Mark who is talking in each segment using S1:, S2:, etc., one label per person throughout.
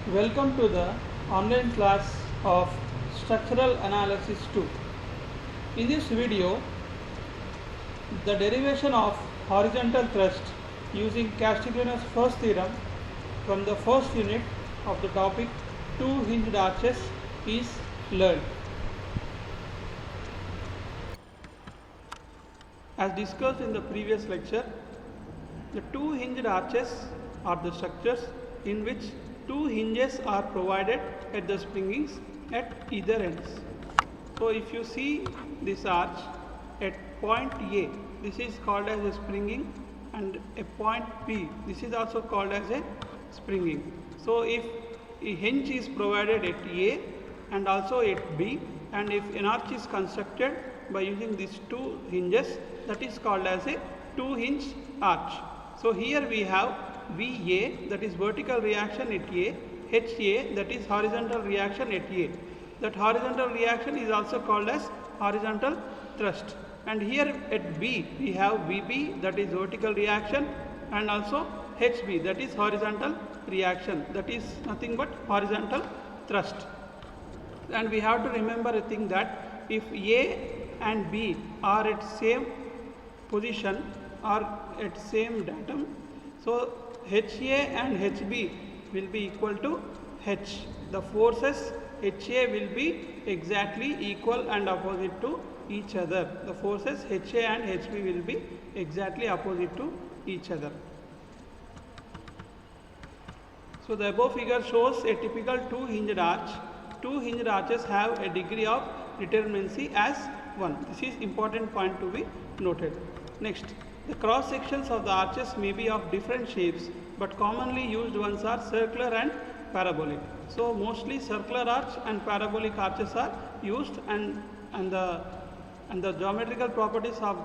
S1: Welcome to the online class of Structural Analysis 2. In this video, the derivation of horizontal thrust using Castiglione's first theorem from the first unit of the topic two hinged arches is learned. As discussed in the previous lecture, the two hinged arches are the structures in which two hinges are provided at the springings at either ends. So if you see this arch at point A, this is called as a springing, and a point B, this is also called as a springing. So if a hinge is provided at A and also at B, and if an arch is constructed by using these two hinges, that is called as a two hinge arch. So here we have VA, that is vertical reaction at A, HA, that is horizontal reaction at A. That horizontal reaction is also called as horizontal thrust. And here at B we have VB, that is vertical reaction, and also HB, that is horizontal reaction, that is nothing but horizontal thrust. And we have to remember a thing that if A and B are at same position or at same datum, so HA and HB will be equal to H. The forces HA will be exactly equal and opposite to each other. The forces HA and HB will be exactly opposite to each other. So the above figure shows a typical two hinged arch. Two hinged arches have a degree of determinacy as 1. This is important point to be noted. Next, the cross sections of the arches may be of different shapes, but commonly used ones are circular and parabolic. So mostly circular arch and parabolic arches are used, and the geometrical properties of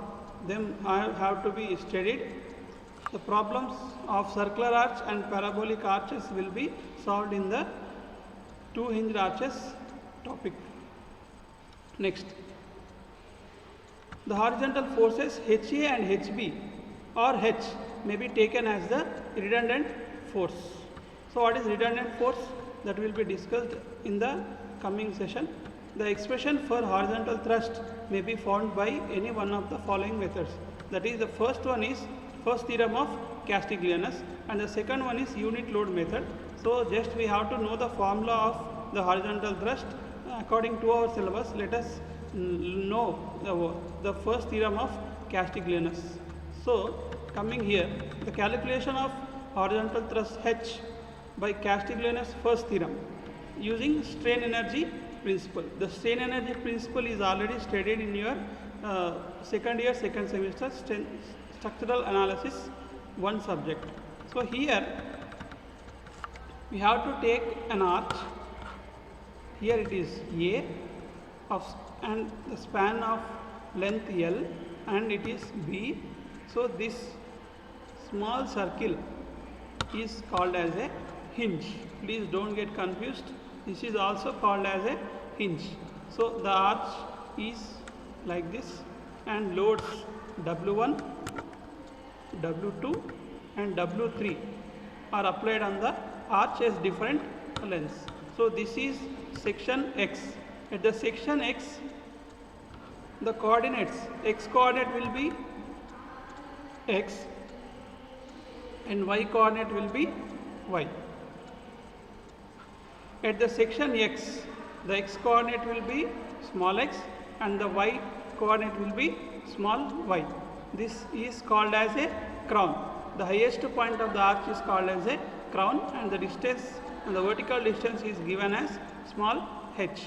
S1: them have to be studied. The problems of circular arch and parabolic arches will be solved in the two hinged arches topic. Next, the horizontal forces HA and HB or H may be taken as the redundant force. So what is redundant force? That will be discussed in the coming session. The expression for horizontal thrust may be found by any one of the following methods. That is, the first one is first theorem of Castiglione's, and the second one is unit load method. So just we have to know the formula of the horizontal thrust according to our syllabus. Let us know the first theorem of Castiglione's. So coming here, the calculation of horizontal thrust H by Castiglione's first theorem using strain energy principle. The strain energy principle is already studied in your second year, second semester structural analysis 1 subject. So here we have to take an arch. Here it is A and the span of length L, and it is B. So this small circle is called as a hinge. Please don't get confused. This is also called as a hinge. So the arch is like this, and loads W1, W2 and W3 are applied on the arch as different lengths. So this is section X. At the section X, the coordinates, X coordinate will be X and Y coordinate will be Y. At the section X, the X coordinate will be small x and the Y coordinate will be small y. This is called as a crown. The highest point of the arch is called as a crown, and the distance and the vertical distance is given as small h.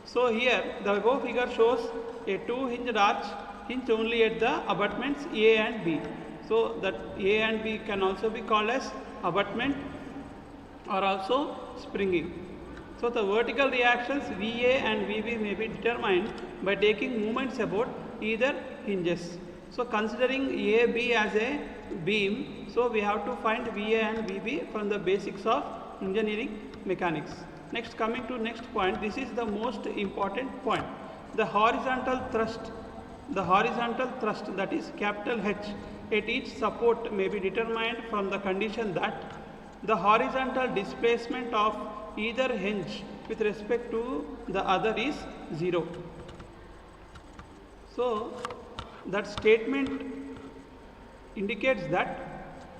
S1: So here the above figure shows a two hinged arch hinged only at the abutments A and B. So that A and B can also be called as abutment or also springing. So the vertical reactions VA and VB may be determined by taking moments about either hinges. So considering AB as a beam, so we have to find VA and VB from the basics of engineering mechanics. Next, coming to next point, this is the most important point. The horizontal thrust, that is capital H at each support may be determined from the condition that the horizontal displacement of either hinge with respect to the other is 0. So that statement indicates that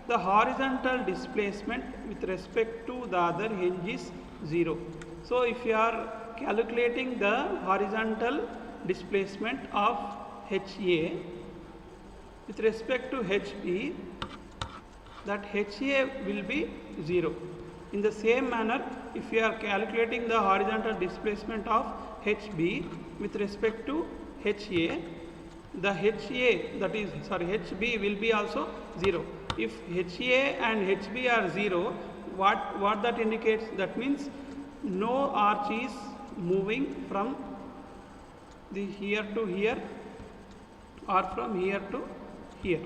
S1: the horizontal displacement with respect to the other hinge is 0. So if you are calculating the horizontal displacement of HA with respect to HB, that HA will be 0. In the same manner, if you are calculating the horizontal displacement of HB with respect to HA, the HB will be also 0. If HA and HB are 0, what that indicates? That means no arch is moving from the here to here or from here to here.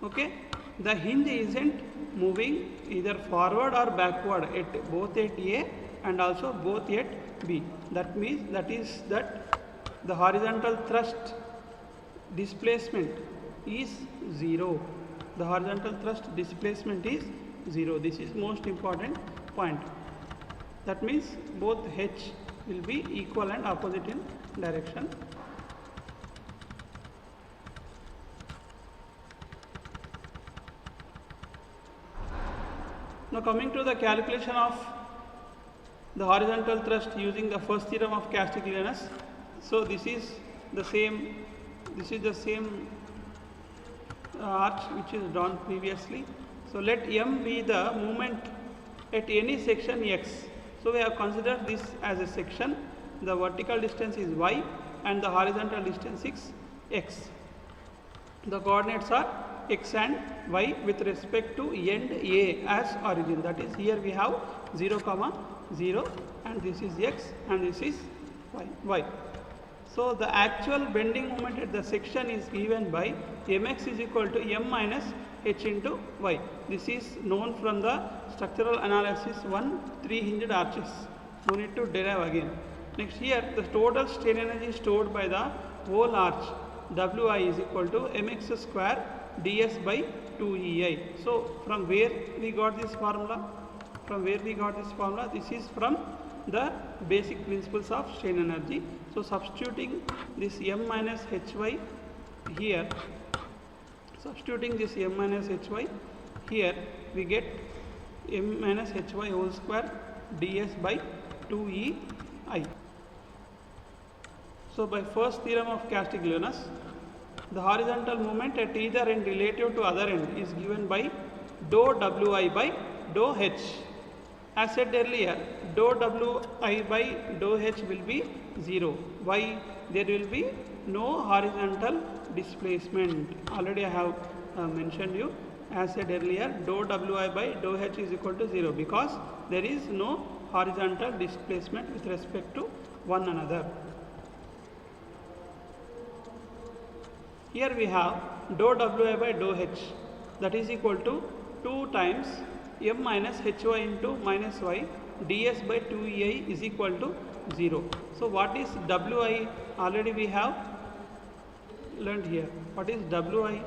S1: Okay, the hinge isn't moving either forward or backward at both at A and also both at B. That means that the horizontal thrust displacement is 0. The horizontal thrust displacement is 0. This is most important point. That means both H will be equal and opposite in direction. Now coming to the calculation of the horizontal thrust using the first theorem of Castiglianos. So this is the same arch which is drawn previously. So let M be the moment at any section X. So we have considered this as a section. The vertical distance is Y and the horizontal distance is X. The coordinates are X and Y with respect to end A as origin. That is, here we have 0, 0 and this is X and this is Y. So the actual bending moment at the section is given by Mx is equal to M minus H into Y. This is known from the structural analysis 1 3-hinged arches. No need to derive again. Next, here the total strain energy stored by the whole arch Wi is equal to mx square ds by 2ei. So from where we got this formula? This is from the basic principles of strain energy. So substituting this M minus Hy here, we get M minus Hy whole square ds by 2ei. So by first theorem of Castiglianos, the horizontal moment at either end relative to other end is given by dou Wi by dou H. As said earlier, dou Wi by dou H will be 0. Why? There will be no horizontal displacement. Already I have mentioned you. As said earlier, dou Wi by dou H is equal to 0 because there is no horizontal displacement with respect to one another. Here we have dou Wi by dou H, that is equal to 2 times M minus Hy into minus Y ds by 2ei is equal to 0. So what is Wi? Already we have learned here. What is Wi?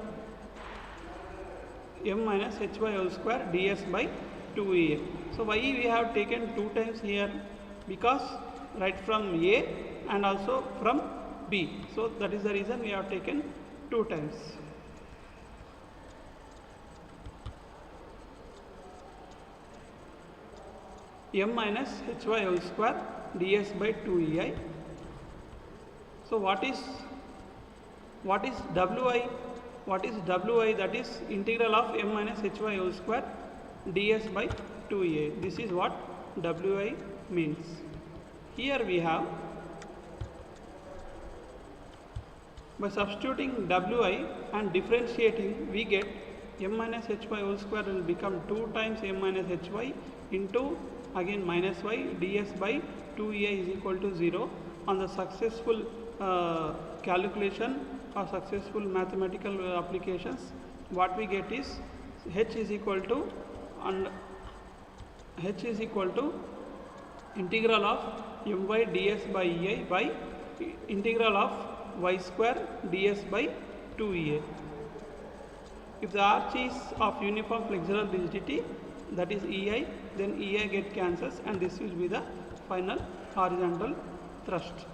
S1: M minus Hy whole square ds by 2ei. So why we have taken 2 times here? Because right from A and also from B. So that is the reason we have taken 2 times. M minus Hy whole square ds by 2ei. So what is Wi? What is Wi? That is integral of M minus Hy whole square ds by 2ei. This is what Wi means. Here we have, by substituting Wi and differentiating, we get M minus Hy whole square will become 2 times M minus Hy into again minus Y ds by 2ei is equal to 0. On the successful calculation or successful mathematical applications, what we get is H is equal to integral of My ds by ei by integral of y square ds by 2ei. If the arch is of uniform flexural rigidity, that is EI, then EI get cancels and this will be the final horizontal thrust.